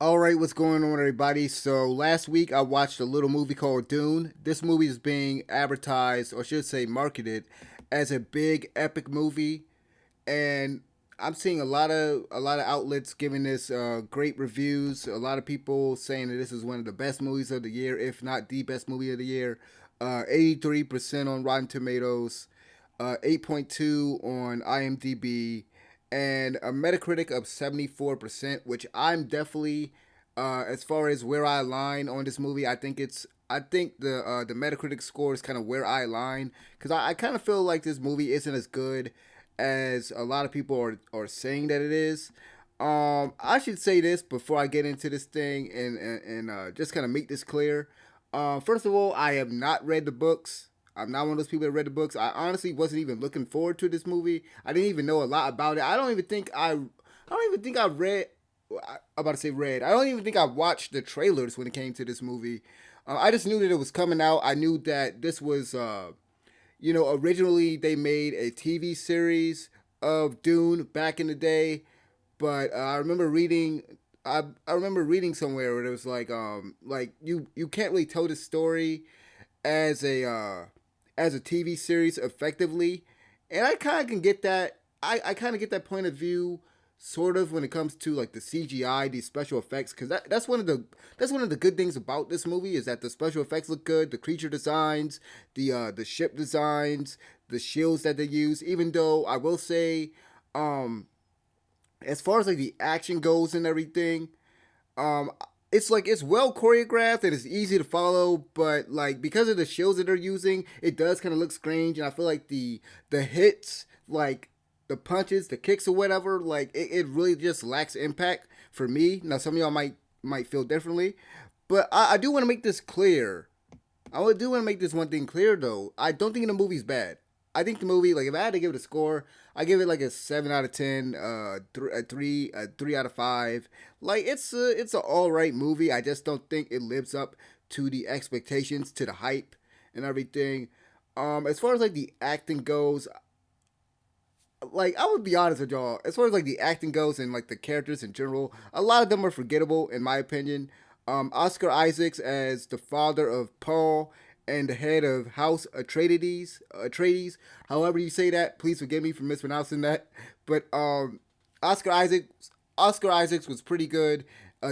All right, what's going on, everybody? So last week I watched a little movie called Dune. This movie is being advertised, or should say, marketed as a big epic movie, and I'm seeing a lot of outlets giving this great reviews. A lot of people saying that this is one of the best movies of the year, if not the best movie of the year. 83% on Rotten Tomatoes, 8.2 on IMDb, and a Metacritic of 74%, which I'm definitely, as far as where I align on this movie, I think the Metacritic score is kind of where I align because I kind of feel like this movie isn't as good as a lot of people are saying that it is. I should say this before I get into this thing and just kind of make this clear. First of all, I have not read the books. I'm not one of those people that read the books. I honestly wasn't even looking forward to this movie. I didn't even know a lot about it. I don't even think I read. I'm about to say read. I don't even think I watched the trailers when it came to this movie. I just knew that it was coming out. I knew that this was, originally they made a TV series of Dune back in the day, but I remember reading somewhere where it was like you can't really tell the story as a TV series effectively, and I kind of can get that. I kind of get that point of view, sort of when it comes to like the CGI, these special effects, because that's one of the good things about this movie is that the special effects look good, the creature designs, the ship designs, the shields that they use. Even though I will say, um, as far as like the action goes and everything, um, it's like it's well choreographed and it's easy to follow, but like because of the shields that they're using, it does kind of look strange. And I feel like the hits, like the punches, the kicks or whatever, like it really just lacks impact for me. Now some of y'all might feel differently, but I do want to make this clear. I do want to make this one thing clear though. I don't think the movie's bad. I think the movie, like if I had to give it a score, I give it like a 7 out of 10, a 3 out of 5. Like it's an all right movie. I just don't think it lives up to the expectations, to the hype, and everything. As far as like the acting goes, like I would be honest with y'all, as far as like the acting goes and like the characters in general, a lot of them are forgettable in my opinion. Oscar Isaacs as the father of Paul and the head of House Atreides, however you say that. Please forgive me for mispronouncing that. But Oscar Isaacs, Oscar Isaacs was pretty good.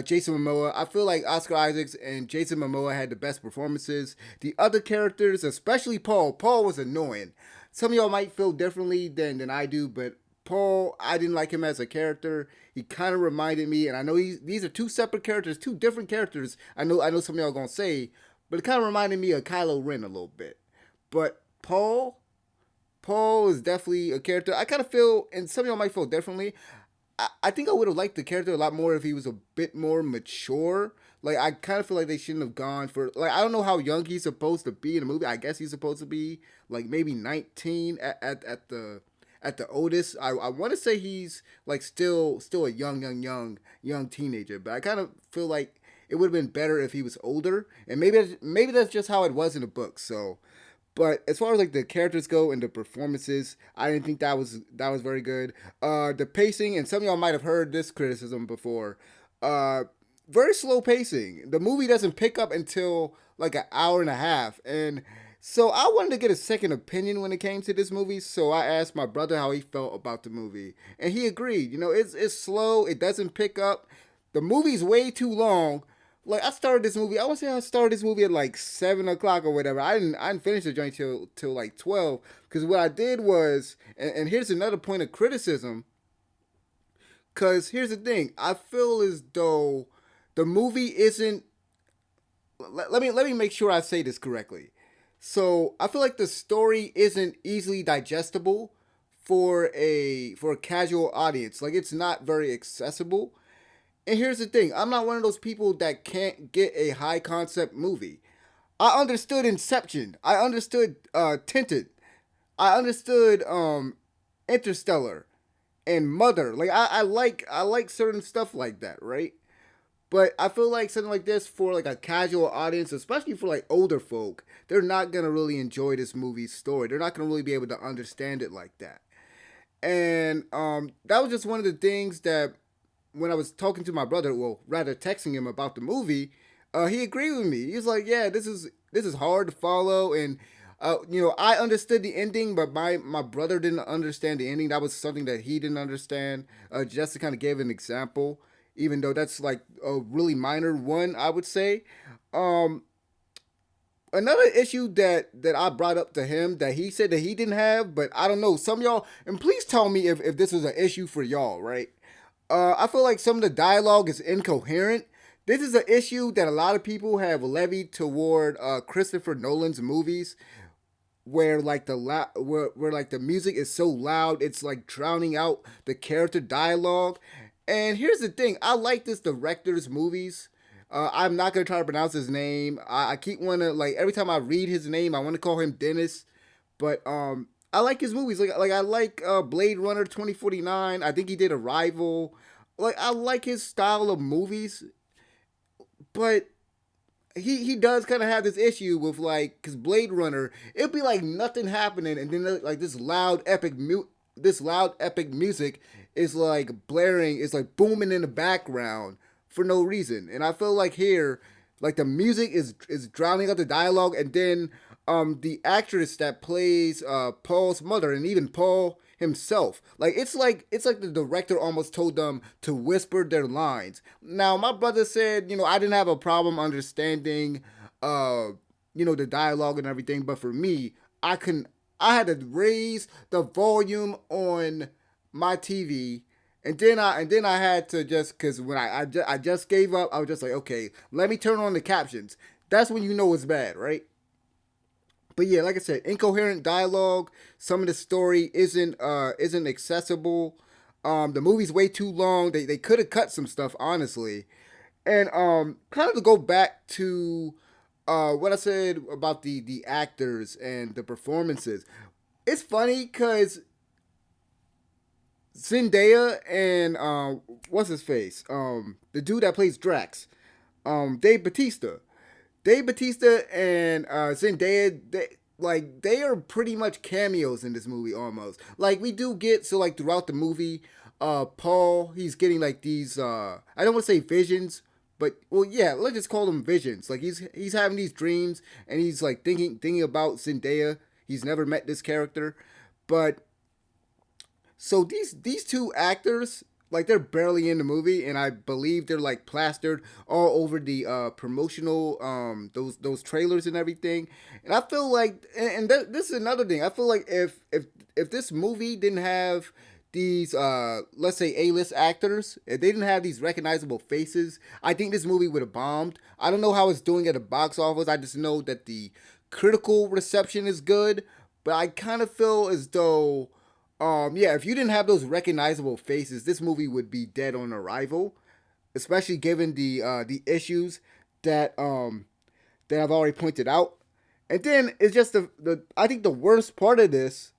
Jason Momoa. I feel like Oscar Isaacs and Jason Momoa had the best performances. The other characters, especially Paul, Paul was annoying. Some of y'all might feel differently than I do, but Paul, I didn't like him as a character. He kind of reminded me, and I know these are two separate characters, two different characters. I know some of y'all gonna say, but it kind of reminded me of Kylo Ren a little bit. But Paul is definitely a character. I kind of feel, and some of y'all might feel differently. I think I would have liked the character a lot more if he was a bit more mature. Like I kind of feel like they shouldn't have gone for like I don't know how young he's supposed to be in the movie. I guess he's supposed to be like maybe 19 at the oldest. I want to say he's like still a young teenager, but I kind of feel like it would have been better if he was older. And maybe that's just how it was in the book. So but as far as like the characters go and the performances, I didn't think that was very good. The pacing, and some of y'all might have heard this criticism before. Uh, Very slow pacing. The movie doesn't pick up until like an hour and a half, and so I wanted to get a second opinion when it came to this movie. So I asked my brother how he felt about the movie, and he agreed. You know, it's slow. It doesn't pick up. The movie's way too long. Like I started this movie. I want to say I started this movie at like 7 o'clock or whatever. I didn't finish the joint till like 12. Because what I did was, and here's another point of criticism. Because here's the thing, I feel as though the movie isn't. Let me make sure I say this correctly. So I feel like the story isn't easily digestible for a casual audience. Like it's not very accessible. And here's the thing, I'm not one of those people that can't get a high concept movie. I understood Inception. I understood Tinted. I understood Interstellar and Mother. Like I like certain stuff like that, right? But I feel like something like this for like a casual audience, especially for like older folk, they're not gonna really enjoy this movie's story. They're not gonna really be able to understand it like that. And that was just one of the things that when I was talking to my brother, well, rather texting him about the movie, he agreed with me. He was like, "Yeah, this is hard to follow," and I understood the ending, but my brother didn't understand the ending. That was something that he didn't understand. Just to kind of give an example, even though that's like a really minor one, I would say. Um, Another issue that I brought up to him that he said that he didn't have, but I don't know. Some of y'all, and please tell me if this is an issue for y'all, right? I feel like some of the dialogue is incoherent. This is an issue that a lot of people have levied toward Christopher Nolan's movies, where like where like the music is so loud, it's like drowning out the character dialogue. And here's the thing: I like this director's movies. I'm not gonna try to pronounce his name. I keep wanna like every time I read his name, I want to call him Dennis. But I like his movies. Like I like Blade Runner 2049. I think he did Arrival. Like I like his style of movies, but he does kind of have this issue with like because Blade Runner, it'd be like nothing happening, and then like this loud epic music is like blaring, it's like booming in the background for no reason. And I feel like here, like the music is drowning out the dialogue, and then the actress that plays Paul's mother, and even Paul himself, like it's like the director almost told them to whisper their lines. Now my brother said, I didn't have a problem understanding uh the dialogue and everything, but for me, I had to raise the volume on my TV, and then I had to just because when I just gave up, I was just like, okay, let me turn on the captions. That's when you know it's bad, right? But yeah, like I said, incoherent dialogue. Some of the story isn't accessible. The movie's way too long. They could have cut some stuff, honestly. And kind of to go back to what I said about the actors and the performances. It's funny because Zendaya and what's his face, the dude that plays Drax, Dave Batista. Dave Batista and Zendaya, they are pretty much cameos in this movie almost. Like we do get so like throughout the movie, Paul he's getting like these I don't want to say visions, but well yeah, let's just call them visions. Like he's having these dreams and he's like thinking about Zendaya. He's never met this character, but so these two actors, like they're barely in the movie, and I believe they're like plastered all over the promotional those trailers and everything. And I feel like, this is another thing. I feel like if this movie didn't have these let's say A-list actors, if they didn't have these recognizable faces, I think this movie would have bombed. I don't know how it's doing at the box office. I just know that the critical reception is good, but I kind of feel as though yeah, if you didn't have those recognizable faces, this movie would be dead on arrival, especially given the issues that that I've already pointed out. And then it's just the I think the worst part of this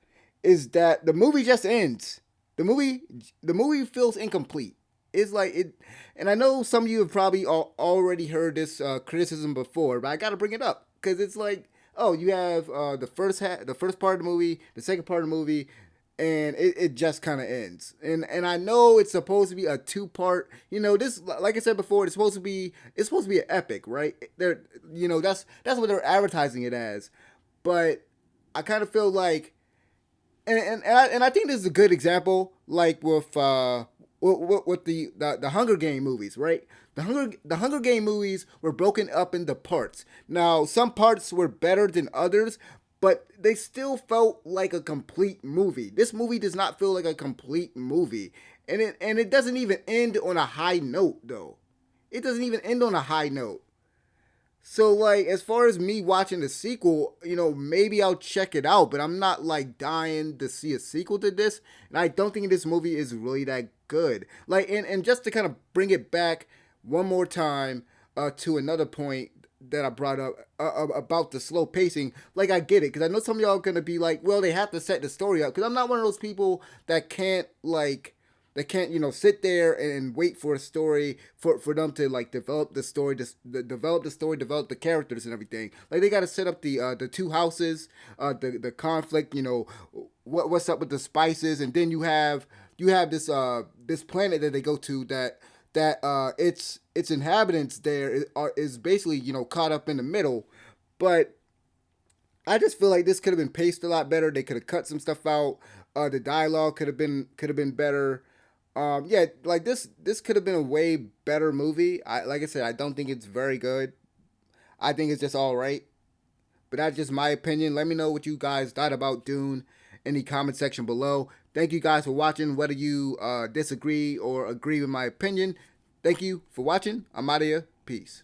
is that the movie just ends. The movie the movie feels incomplete. It's like it, and I know some of you have probably already heard this criticism before, but I got to bring it up because it's like, oh, you have the first part of the movie, the second part of the movie, and it just kind of ends. And I know it's supposed to be a two-part. This, like I said before, it's supposed to be an epic, right? That's what they're advertising it as. But I kind of feel like, and I think this is a good example, like with the Hunger Game movies, right? The Hunger Game movies were broken up into parts. Now, some parts were better than others, but they still felt like a complete movie. This movie does not feel like a complete movie, and it doesn't even end on a high note though. It doesn't even end on a high note. So like as far as me watching the sequel, maybe I'll check it out, but I'm not like dying to see a sequel to this, and I don't think this movie is really that good. Like and just to kind of bring it back one more time to another point that I brought up about the slow pacing. Like I get it because I know some of y'all are gonna be like, well, they have to set the story up because I'm not one of those people that can't sit there and wait for a story for them to like develop the story, develop the characters and everything. Like they got to set up the two houses, the conflict. What's up with the spices, and then you have you have this planet that they go to that its inhabitants there is basically caught up in the middle, but I just feel like this could have been paced a lot better. They could have cut some stuff out. The dialogue could have been better. Yeah, like this could have been a way better movie. Like I said, I don't think it's very good. I think it's just all right. But that's just my opinion. Let me know what you guys thought about Dune in the comment section below. Thank you guys for watching. Whether you disagree or agree with my opinion, thank you for watching. I'm out of here. Peace.